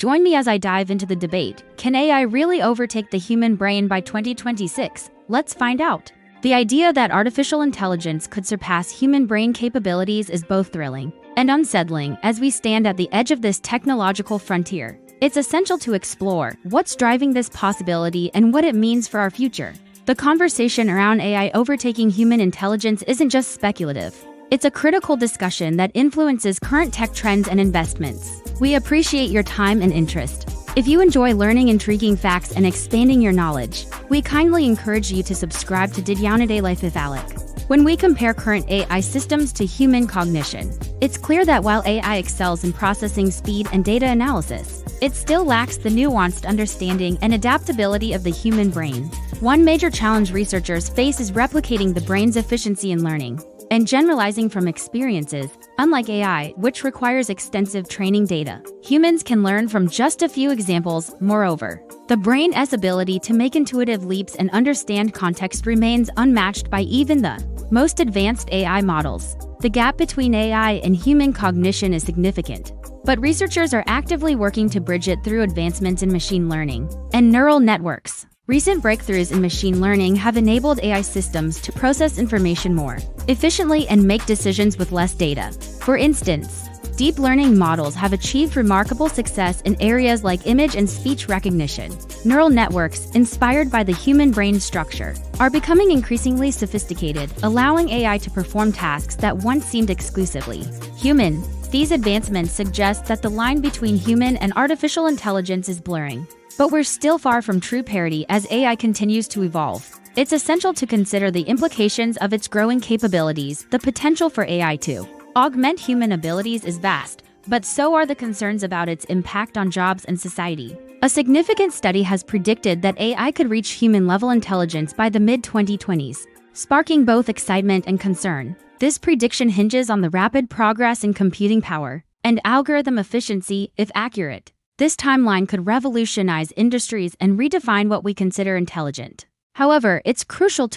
Join me as I dive into the debate. Can AI really overtake the human brain by 2026? Let's find out. The idea that artificial intelligence could surpass human brain capabilities is both thrilling and unsettling as we stand at the edge of this technological frontier. It's essential to explore what's driving this possibility and what it means for our future. The conversation around AI overtaking human intelligence isn't just speculative. It's a critical discussion that influences current tech trends and investments. We appreciate your time and interest. If you enjoy learning intriguing facts and expanding your knowledge, we kindly encourage you to subscribe to Didyanade Life with Alec. When we compare current AI systems to human cognition, it's clear that while AI excels in processing speed and data analysis, it still lacks the nuanced understanding and adaptability of the human brain. One major challenge researchers face is replicating the brain's efficiency in learning and generalizing from experiences. Unlike AI, which requires extensive training data, humans can learn from just a few examples. Moreover, the brain's ability to make intuitive leaps and understand context remains unmatched by even the most advanced AI models. The gap between AI and human cognition is significant, but researchers are actively working to bridge it through advancements in machine learning and neural networks. Recent breakthroughs in machine learning have enabled AI systems to process information more efficiently and make decisions with less data. For instance, deep learning models have achieved remarkable success in areas like image and speech recognition. Neural networks, inspired by the human brain structure, are becoming increasingly sophisticated, allowing AI to perform tasks that once seemed exclusively human. These advancements suggest that the line between human and artificial intelligence is blurring. But we're still far from true parity as AI continues to evolve. It's essential to consider the implications of its growing capabilities. The potential for AI to augment human abilities is vast, but so are the concerns about its impact on jobs and society. A significant study has predicted that AI could reach human-level intelligence by the mid-2020s, sparking both excitement and concern. This prediction hinges on the rapid progress in computing power and algorithm efficiency. If accurate, this timeline could revolutionize industries and redefine what we consider intelligent. However, it's crucial to